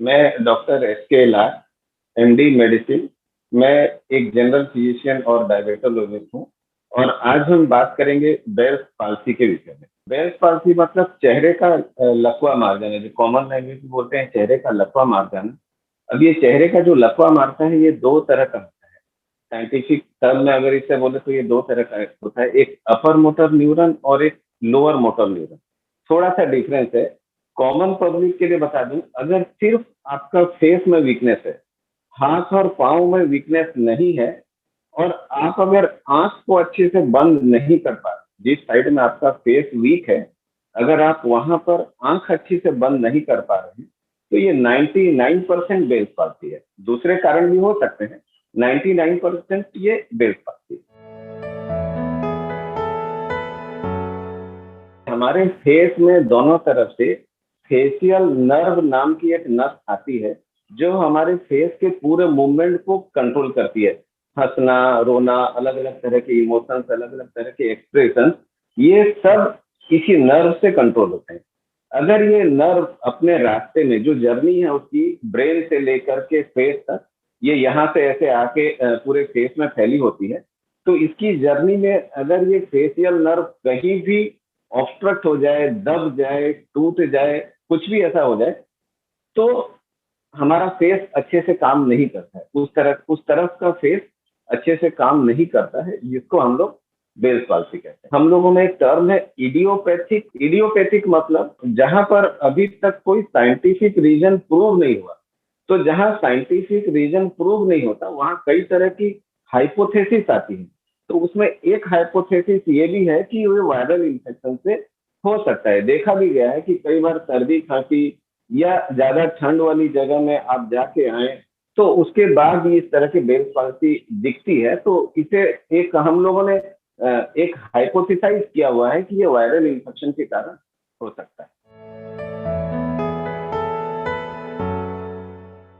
मैं doctor S K. लाल, MD medicine. मैं एक जनरल फिजिशियन और डायबिटोलॉजिस्ट हूँ और आज हम बात करेंगे बेल्स पाल्सी के विषय में। बेल्स पाल्सी मतलब चेहरे का लकवा मार जाना, जो कॉमन लैंग्वेज में बोलते हैं चेहरे का लकवा मार जाना। अब ये चेहरे का जो लकवा मारता है ये दो तरह का होता है। साइंटिफिक टर्म में अगर इसे बोले तो ये दो तरह का होता है, एक अपर मोटर न्यूरन और एक लोअर मोटर न्यूरन। थोड़ा सा डिफरेंस है। कॉमन पब्लिक के लिए बता दूं, अगर सिर्फ आपका फेस में वीकनेस है, हाथ और पाँव में वीकनेस नहीं है, और आप अगर आँख को अच्छे से बंद नहीं कर पा रहे, जिस साइड में आपका फेस वीक है, अगर आप वहाँ पर आँख अच्छी से बंद नहीं कर पा रहे हैं, तो ये 99% बेल्स पाल्सी है। दूसरे कारण भी हो सकते हैं, 99% ये बेल्स पाल्सी है। हमारे फेस में दोनों तरफ से फेशियल नर्व नाम की एक नस आती है, जो हमारे फेस के पूरे मूवमेंट को कंट्रोल करती है। हंसना, रोना, अलग अलग तरह के इमोशंस, अलग अलग तरह के एक्सप्रेशन, ये सब इसी नर्व से कंट्रोल होते हैं। अगर ये नर्व अपने रास्ते में, जो जर्नी है उसकी ब्रेन से लेकर के फेस तक, ये यहाँ से ऐसे आके पूरे फेस में फैली होती है। तो इसकी जर्नी में अगर ये फेशियल नर्व कहीं भी ऑब्स्ट्रक्ट हो जाए, दब जाए, टूट जाए, कुछ भी ऐसा हो जाए, तो हमारा फेस अच्छे से काम नहीं करता है। उस तरफ का फेस अच्छे से काम नहीं करता है, जिसको हम लोग बेल्स पाल्सी कहते हैं। हम लोगों में एक टर्म है इडियोपैथिक। इडियोपैथिक मतलब जहां पर अभी तक कोई साइंटिफिक रीजन प्रूव नहीं हुआ। तो जहां साइंटिफिक रीजन प्रूव नहीं होता, वहां कई तरह की हाइपोथेसिस आती है। तो उसमें एक हाइपोथेसिस ये भी है कि ये वायरल इन्फेक्शन से हो सकता है। देखा भी गया है कि कई बार सर्दी खांसी या ज्यादा ठंड वाली जगह में आप जाके आए, तो उसके बाद भी इस तरह की बेल्स पाल्सी दिखती है। तो इसे एक हम लोगों ने एक हाइपोथेसाइज किया हुआ है कि ये वायरल इन्फेक्शन के कारण हो सकता है।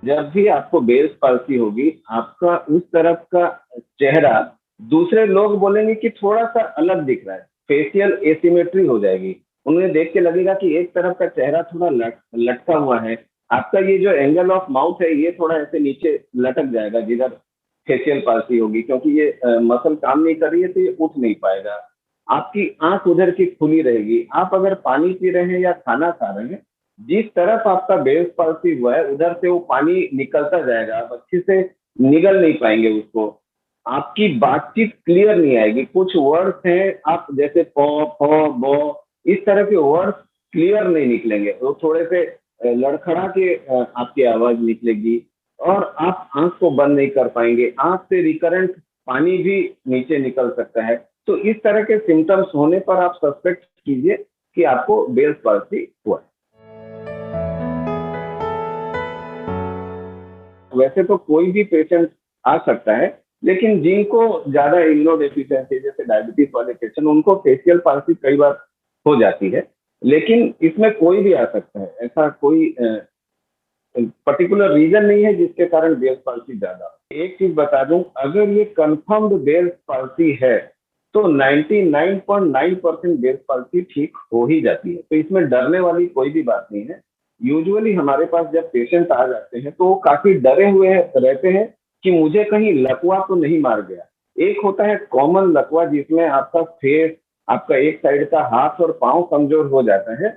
जब भी आपको बेल्स पाल्सी होगी, आपका उस तरफ का चेहरा, दूसरे लोग बोलेंगे कि थोड़ा सा अलग दिख रहा है, फेशियल एसिमेट्री हो जाएगी। उन्हें देख के लगेगा कि एक तरफ का चेहरा थोड़ा लटका हुआ है। आपका ये जो एंगल ऑफ माउथ है, ये थोड़ा ऐसे नीचे लटक जाएगा जिधर फेशियल पाल्सी होगी, क्योंकि ये मसल काम नहीं कर रही है, तो ये उठ नहीं पाएगा। आपकी आंख उधर की खुली रहेगी। आप अगर पानी पी रहे हैं या खाना खा रहे हैं, जिस तरफ आपका बेल्स पाल्सी हुआ है, उधर से वो पानी निकलता जाएगा, आप अच्छे से निगल नहीं पाएंगे उसको। आपकी बातचीत क्लियर नहीं आएगी। कुछ वर्ड्स हैं, आप जैसे प, फ, ब, इस तरह के वर्ड्स क्लियर नहीं निकलेंगे, वो थोड़े से लड़खड़ा के आपकी आवाज निकलेगी। और आप आंख को बंद नहीं कर पाएंगे, आंख से रिकरेंट पानी भी नीचे निकल सकता है। तो इस तरह के सिम्टम्स होने पर आप सस्पेक्ट कीजिए कि आपको बेल्स पाल्सी हुआ है। वैसे तो कोई भी पेशेंट आ सकता है, लेकिन जिनको ज्यादा इम्यूनोडेफिशिएंसी, जैसे डायबिटीज वाले पेशेंट, उनको फेशियल पाल्सी कई बार हो जाती है। लेकिन इसमें कोई भी आ सकता है, ऐसा कोई पर्टिकुलर रीजन नहीं है जिसके कारण बेल्स पाल्सी ज्यादा हो। एक चीज बता दूं, अगर ये कंफर्म्ड बेल्स पाल्सी है, तो 99.9% बेल्स पाल्सी ठीक हो ही जाती है। तो इसमें डरने वाली कोई भी बात नहीं है। यूजुअली हमारे पास जब पेशेंट आ जाते हैं, तो वो काफी डरे हुए रहते हैं कि मुझे कहीं लकवा तो नहीं मार गया। एक होता है कॉमन लकवा, जिसमें आपका फेस, आपका एक साइड का हाथ और पाँव कमजोर हो जाता है।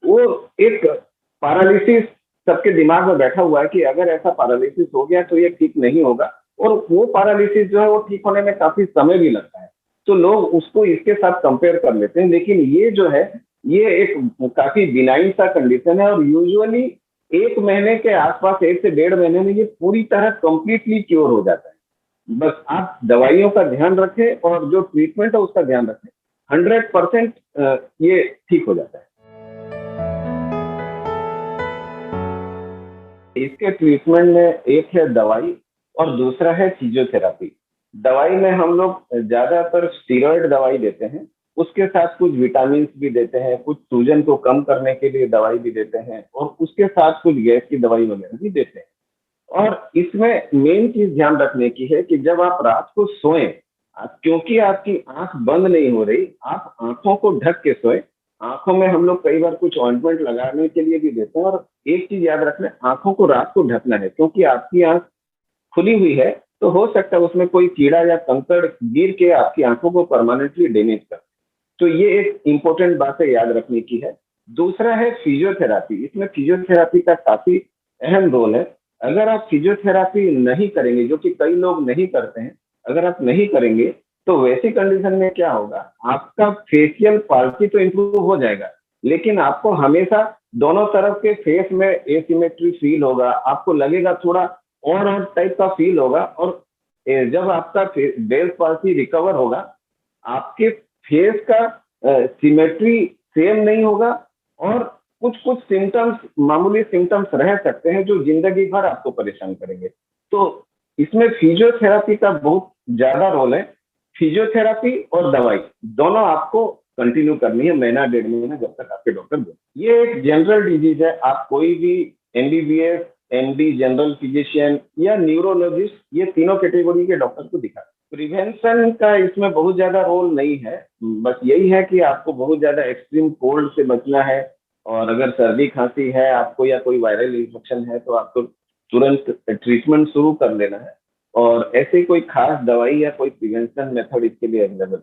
वो एक पैरालिसिस सबके दिमाग में बैठा हुआ है कि अगर ऐसा पैरालिसिस हो गया तो ये ठीक नहीं होगा। और वो पैरालिसिस जो है वो ठीक होने में काफी समय भी लगता है। तो लोग उसको इसके साथ कंपेयर कर लेते हैं, लेकिन ये जो है, ये एक काफी बिनाइन सा कंडीशन है, और यूजुअली 1 महीने के आसपास, 1 से 1.5 महीने में ये पूरी तरह कंप्लीटली क्योर हो जाता है। बस आप दवाइयों का ध्यान रखें और जो ट्रीटमेंट है उसका ध्यान रखें, 100% ये ठीक हो जाता है। इसके ट्रीटमेंट में एक है दवाई और दूसरा है फिजियोथेरेपी। दवाई में हम लोग ज्यादातर स्टीरॉयड दवाई देते हैं, उसके साथ कुछ विटामिन भी देते हैं, कुछ सूजन को कम करने के लिए दवाई भी देते हैं, और उसके साथ कुछ गैस की दवाई वगैरह भी देते हैं। और इसमें मेन चीज ध्यान रखने की है कि जब आप रात को सोएं, क्योंकि आपकी आंख बंद नहीं हो रही, आप आंखों को ढक के सोएं, आँखों में हम लोग कई बार कुछ ऑइंटमेंट लगाने के लिए भी देते हैं, और एक चीज़ याद रखना, आँखों को रात को ढकना है, क्योंकि आपकी आँख खुली हुई है, तो हो सकता है उसमें कोई कीड़ा या कंकड़ गिर के आपकी आँखों को परमानेंटली डैमेज कर। तो ये एक इम्पोर्टेंट बात है, याद रखने की है। दूसरा है फिजियोथेरेपी, इसमें फिजियोथेरेपी का काफ़ी अहम रोल है। अगर आप फिजियोथेरेपी नहीं करेंगे, जो कि कई लोग नहीं करते हैं, अगर आप नहीं करेंगे, तो वैसी कंडीशन में क्या होगा, आपका फेशियल पाल्सी तो इम्प्रूव हो जाएगा, लेकिन आपको हमेशा दोनों तरफ के फेस में एसिमेट्री फील होगा, आपको लगेगा थोड़ा और टाइप का फील होगा, और जब आपका बेल्स पाल्सी रिकवर होगा, आपके फेस का सिमेट्री सेम नहीं होगा, और कुछ कुछ सिम्टम्स, मामूली सिम्टम्स रह सकते हैं जो जिंदगी भर आपको परेशान करेंगे। तो इसमें फिजियोथेरेपी का बहुत ज्यादा रोल है। फिजियोथेरेपी और दवाई दोनों आपको कंटिन्यू करनी है, महीना डेढ़ महीना, जब तक आपके डॉक्टर बोले। ये एक जनरल डिजीज है, आप कोई भी एमबीबीएस, एमडी, जनरल फिजिशियन या न्यूरोलॉजिस्ट, ये तीनों कैटेगरी के डॉक्टर को दिखा। प्रिवेंशन का इसमें बहुत ज्यादा रोल नहीं है, बस यही है कि आपको बहुत ज्यादा एक्सट्रीम कोल्ड से बचना है, और अगर सर्दी खांसी है आपको या कोई वायरल इन्फेक्शन है, तो आपको तुरंत ट्रीटमेंट शुरू कर लेना है। और ऐसे कोई खास दवाई या कोई प्रिवेंशन मेथड इसके लिए अवेलेबल